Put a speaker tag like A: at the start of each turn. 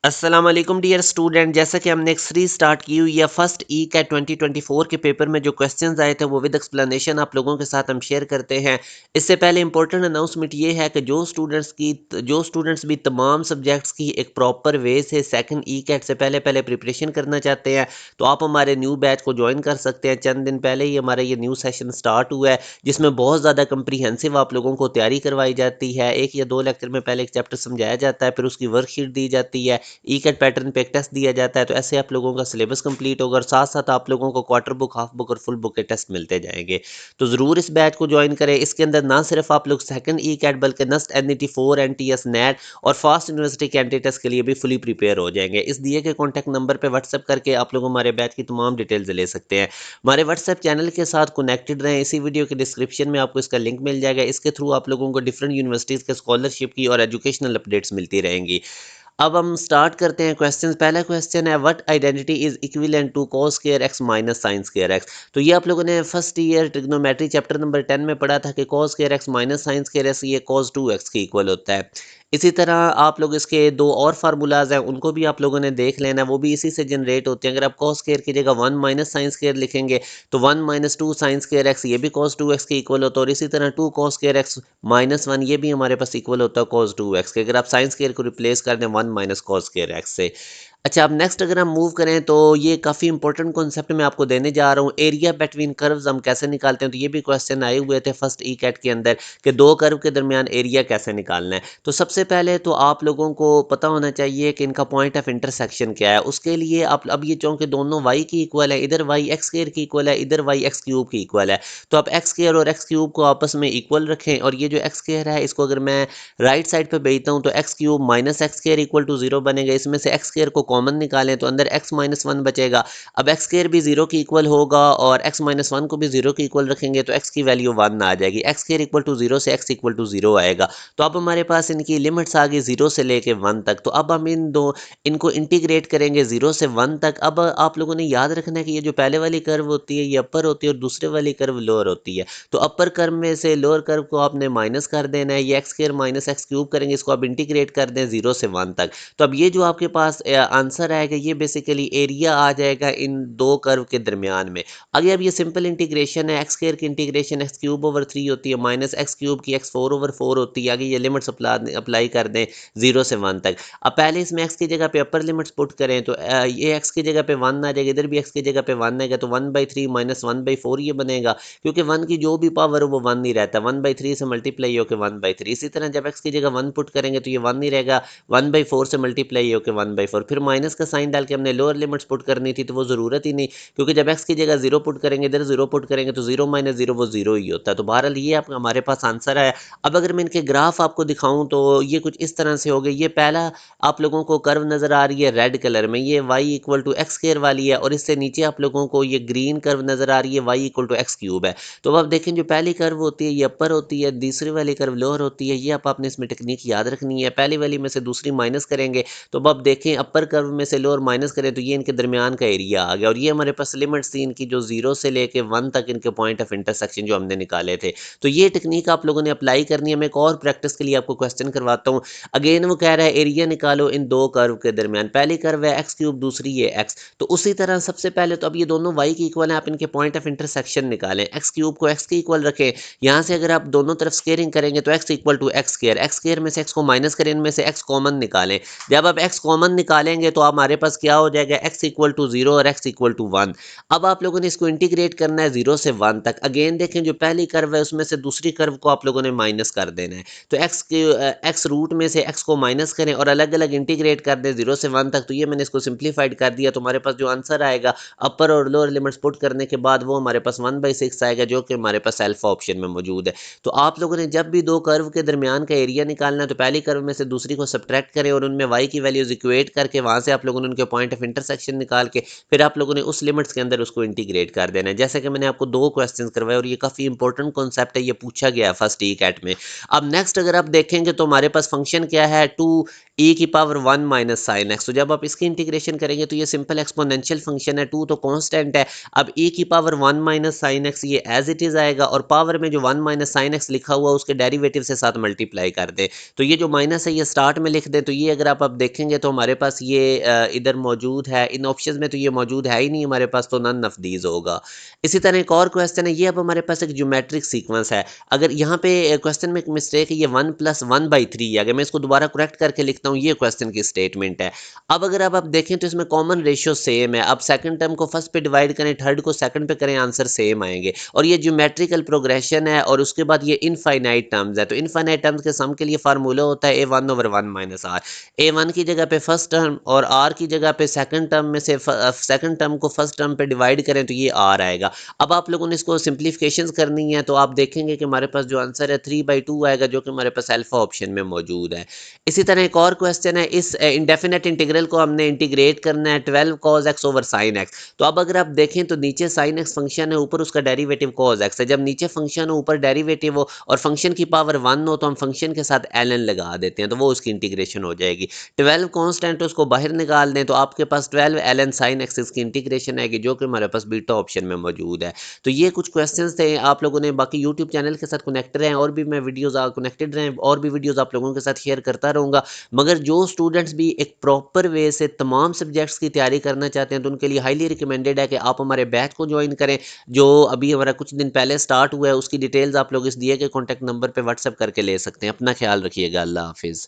A: अस्सलाम वालेकुम dear student. जैसा कि हमने एक सीरीज स्टार्ट की हुई है फर्स्ट ई कैट 2024 के पेपर में जो क्वेश्चंस आए थे वो विद एक्सप्लेनेशन आप लोगों के साथ हम शेयर करते हैं। इससे पहले इंपॉर्टेंट अनाउंसमेंट ये है कि जो स्टूडेंट्स भी तमाम सब्जेक्ट्स की एक प्रॉपर वे से सेकंड ई कैट से पहले पहले प्रिपरेशन करना चाहते हैं तो आप हमारे न्यू बैच को ज्वाइन कर सकते हैं। चंद दिन पहले ही हमारा ये न्यू सेशन स्टार्ट हुआ है जिसमें बहुत ज़्यादा कंप्रीहेंसिव आप लोगों को तैयारी करवाई जाती है। एक या दो लेक्चर में पहले एक चैप्टर समझाया जाता है, फिर उसकी वर्कशीट दी जाती है, ई कैट पैटर्न पे एक टेस्ट दिया जाता है। तो ऐसे आप लोगों का सिलेबस कंप्लीट होगा और साथ साथ आप लोगों को क्वार्टर बुक, हाफ बुक और फुल बुक के टेस्ट मिलते जाएंगे। तो ज़रूर इस बैच को ज्वाइन करें। इसके अंदर ना सिर्फ आप लोग सेकंड ई कैट बल्कि नस्ट NET 4 NTS नेट और फास्ट यूनिवर्सिटी कैंडिडेट्स के लिए भी फुली प्रिपेयर हो जाएंगे। इस दिए के कॉन्टैक्ट नंबर पर व्हाट्सएप करके आप लोग हमारे बैच की तमाम डिटेल्स ले सकते हैं। हमारे व्हाट्सएप चैनल के साथ कनेक्टेड रहें। इसी वीडियो के डिस्क्रिप्शन में आपको इसका लिंक मिल जाएगा। इसके थ्रू आप लोगों को डिफरेंट यूनिवर्सिटीज़ के स्कॉलरशिप की और एजुकेशनल अपडेट्स मिलती रहेंगी। अब हम स्टार्ट करते हैं क्वेश्चंस। पहला क्वेश्चन है what identity is equivalent to cos square x minus sin square x। तो ये आप लोगों ने first year trigonometry chapter number 10 में पढ़ा था कि cos square x minus sin square x ये cos 2x के इक्वल होता है। इसी तरह आप लोग इसके दो और फार्मूलाज हैं उनको भी आप लोगों ने देख लेना, वो भी इसी से जनरेट होते हैं। अगर आप cos स्क्वायर की जगह 1 माइनस sin स्क्वायर लिखेंगे तो 1 माइनस 2 sin स्क्वायर x ये भी cos 2x के इक्वल होता है और इसी तरह 2 cos स्क्वायर x माइनस 1 ये भी हमारे पास इक्वल होता है cos 2x के। अगर आप sin स्क्वायर को रिप्लेस कर दें 1 माइनस cos स्क्वायर x से। अच्छा, अब नेक्स्ट अगर हम मूव करें तो ये काफ़ी इंपॉर्टेंट कॉन्सेप्ट मैं आपको देने जा रहा हूँ। एरिया बिटवीन कर्व्स हम कैसे निकालते हैं, तो ये भी क्वेश्चन आए हुए थे फर्स्ट ई कैट के अंदर कि दो कर्व के दरमियान एरिया कैसे निकालना है। तो सबसे पहले तो आप लोगों को पता होना चाहिए कि इनका पॉइंट ऑफ इंटरसेक्शन क्या है। उसके लिए आप अब ये चाहो कि दोनों y की इक्वल है, इधर y x स्क्वायर की इक्वल है, इधर y x क्यूब की इक्वल है। तो आप x स्क्वायर और x क्यूब को आपस में इक्वल रखें और ये जो x स्क्वायर है इसको अगर मैं राइट साइड पे भेजता हूँ तो x cube minus x square equal to 0 बनेगा। इसमें से एक्स स्क्वायर को कॉमन निकालें तो अंदर एक्स माइनस 1 बचेगा। अब एक्स स्क्वायर भी 0 की इक्वल होगा और एक्स माइनस 1 को भी 0 की इक्वल रखेंगे तो एक्स की वैल्यू 1 आ जाएगी। एक्स स्क्वायर इक्वल टू 0 से एक्स इक्वल टू 0 आएगा। तो अब हमारे पास इनकी लिमिट्स आ गई 0 से लेके 1 तक। तो अब हम इनको इंटीग्रेट करेंगे 0 से 1 तक। अब आप लोगों ने याद रखना है कि ये जो पहले वाली कर्व होती है ये अपर होती है और दूसरे वाली कर्व लोअर होती है। तो अपर कर्व में से लोअर कर्व को आपने माइनस कर देना है। ये x square minus x cube करेंगे, इसको आप इंटीग्रेट कर दें 0 से 1 तक। तो अब ये जो आपके पास आंसर आएगा ये बेसिकली एरिया आ जाएगा इन दो कर्व के दरमियान में। आगे अब ये सिंपल इंटीग्रेशन है। एक्स स्क्वायर की इंटीग्रेशन एक्स क्यूब ओवर 3 होती है, माइनस एक्स क्यूब की एक्स 4 ओवर 4 होती है। आगे ये लिमिट्स अप्लाई कर दें 0 से 1 तक। अब पहले इसमें एक्स की जगह पे अपर लिमिट्स पुट करें तो ये एक्स की जगह पे 1 आ जाएगा, इधर भी एक्स की जगह पे 1 आएगा तो 1/3 माइनस 1/4 ये बनेगा, क्योंकि 1 की जो भी पावर हो वो 1 ही रहता है। 1/3 से मल्टीप्लाई होकर 1/3। इसी तरह जब x की जगह 1 पुट करेंगे तो ये 1 ही रहेगा। 1/4 से मल्टीप्लाई होकर 1/4। फिर माइनस का साइन डाल के हमने लोअर लिमिट्स पुट करनी थी तो वो ज़रूरत ही नहीं, क्योंकि जब x की जगह 0 पुट करेंगे, इधर 0 पुट करेंगे तो 0 माइनस 0 वो 0 ही होता है। तो बहरहाल ये आप हमारे पास आंसर है। अब अगर मैं इनके ग्राफ आपको दिखाऊं तो ये कुछ इस तरह से हो गए। ये पहला आप लोगों को कर्व नज़र आ रही है रेड कलर में, ये y equal to x square वाली है और इससे नीचे आप लोगों को ये ग्रीन कर्व नज़र आ रही है y equal to x cube है। तो अब आप देखें जो पहली कर्व होती है ये अपर होती है, दूसरी वाली कर्व लोअर होती है। ये आपने इसमें टेक्निक याद रखनी है। पहली वाली में से दूसरी माइनस करेंगे तो अब आप देखें अपर कर्व में से लोअर माइनस करें तो ये इनके दरमियान का एरिया आ गया और ये हमारे पास लिमिट्स थी इनकी जो 0 से लेके 1 तक इनके पॉइंट ऑफ इंटरसेक्शन जो हमने निकाले थे। तो ये टेक्निक आप लोगों ने अप्लाई करनी है। मैं एक और प्रैक्टिस के लिए आपको क्वेश्चन करवाता हूँ। अगेन वो कह रहा है एरिया निकालो इन दो कर्व के दरमियान। पहली कर्व है एक्स क्यूब, दूसरी है एक्स। तो उसी तरह सबसे पहले तो अब ये दोनों y की इक्वल है, आप इनके पॉइंट ऑफ इंटरसेक्शन निकालें। एक्स क्यूब को एक्स के इक्वल रखें। यहाँ से अगर आप दोनों तरफ स्केयरिंग करेंगे तो x equal to x square, x square में से x को माइनस करें, इनमें से x कॉमन निकालें। जब आप x कॉमन निकालेंगे तो हमारे पास क्या हो जाएगा, x इक्वल टू 0 और x इक्वल टू 1। अब आप लोगों ने इसको इंटीग्रेट करना है 0 से 1 तक। अगेन देखें जो पहली कर्व है उसमें से दूसरी कर्व को आप लोगों ने माइनस कर देना है। तो x रूट में से x को माइनस करें और अलग अलग इंटीग्रेट कर दें 0 से 1 तक। तो ये मैंने इसको सिंप्लीफाइड कर दिया। तो हमारे पास जो आंसर आएगा अपर और लोअर लिमिट्स पुट करने के बाद वो हमारे पास 1/6 आएगा, जो कि हमारे पास अल्फा ऑप्शन में मौजूद है। तो आप लोगों ने जब भी दो कर्व के दरमियान का एरिया निकालना है तो पहली कर्व में से दूसरी को सब्ट्रैक्ट करें और उनमें y की वैल्यूज इक्वेट करके वहाँ से आप लोगों ने उनके पॉइंट ऑफ इंटरसेक्शन निकाल के फिर आप लोगों ने उस लिमिट्स के अंदर उसको इंटीग्रेट कर देना है। जैसे कि मैंने आपको 2 क्वेश्चंस करवाए और ये काफ़ी इंपॉर्टेंट कॉन्सेप्ट है, ये पूछा गया है फर्स्ट ई कैट में। अब नेक्स्ट अगर आप देखेंगे तो हमारे पास फंक्शन क्या है, 2 e की पावर 1 माइनस साइन एक्स। तो जब आप इसकी इंटीग्रेशन करेंगे तो ये सिंपल एक्सपोनेंशियल फंक्शन है, 2 तो कांस्टेंट है। अब e की पावर 1 माइनस साइन एक्स ये एज इट इज आएगा और पावर में जो 1 माइनस साइन एक्स लिखा हुआ उसके डेरिवेटिव से साथ मल्टीप्लाई कर दें। तो ये जो माइनस है ये स्टार्ट में लिख दें। तो ये अगर आप देखेंगे तो हमारे पास ये इधर मौजूद है, इन ऑप्शंस में तो ये मौजूद है ही नहीं हमारे पास, तो नन ऑफ दीज होगा। इसी तरह एक और क्वेश्चन है, ये अब हमारे पास एक ज्योमेट्रिक सीक्वेंस है। अगर यहाँ पे क्वेश्चन में एक मिस्टेक है, ये 1 प्लस 1/3 है। अगर मैं इसको दोबारा करेक्ट करके लिखता हूँ, ये क्वेश्चन की स्टेटमेंट है। अब अगर आप देखें तो इसमें कॉमन रेशियो सेम है। अब सेकंड टर्म को फर्स्ट पे डिवाइड करें, थर्ड को सेकंड पे करें, आंसर सेम आएंगे। और ये ज्योमेट्रिकल प्रोग्रेशन है और उसके बाद ये इनफाइनाइट टर्म्स है। तो इनफाइनाइट टर्म्स के सम के लिए फार्मूला होता है a1/1 माइनस आर। a1 की जगह पे फर्स्ट टर्म और r की जगह पे सेकंड टर्म में से सेकंड टर्म को फर्स्ट टर्म पे डिवाइड करें तो ये r आएगा। अब आप लोगों ने इसको सिंप्लीफिकेशन करनी है तो आप देखेंगे कि हमारे पास जो आंसर है 3/2 आएगा, जो कि हमारे पास अल्फा ऑप्शन में मौजूद है। इसी तरह एक और क्वेश्चन है, इस इंडेफिनेट इंटीग्रल को हमने इंटीग्रेट करना है 12 cos x over sin x। तो अब अगर आप देखें तो नीचे sin x फंक्शन है, ऊपर उसका डेरिवेटिव cos x है। जब नीचे फंक्शन हो ऊपर डेरिवेटिव हो और फंक्शन की पावर 1 हो तो हम फंक्शन के साथ ln लगा देते हैं, तो वो उसकी इंटीग्रेशन हो जाएगी। 12 कांस्टेंट उसको बाहर निकाल दें तो आपके पास 12 ln sin x इसकी इंटीग्रेशन आएगी, जो कि हमारे पास बीटा ऑप्शन में मौजूद है। तो ये कुछ क्वेश्चंस थे, आप लोगों ने बाकी यूट्यूब चैनल के साथ कनेक्ट रहें और भी मैं वीडियोस कनेक्टेड रहें और भी वीडियोस आप लोगों के साथ शेयर करता रहूँगा। मगर जो स्टूडेंट्स भी एक प्रॉपर वे से तमाम सब्जेक्ट्स की तैयारी करना चाहते हैं तो उनके लिए हाईली रिकमेंडेड है कि आप हमारे बैच को ज्वाइन करें, जो अभी हमारा कुछ दिन पहले स्टार्ट हुआ है। उसकी डिटेल्स आप लोग इस दिए गए कॉन्टैक्ट नंबर पर व्हाट्सएप करके ले सकते हैं। अपना ख्याल रखिएगा। अल्लाह हाफिज़।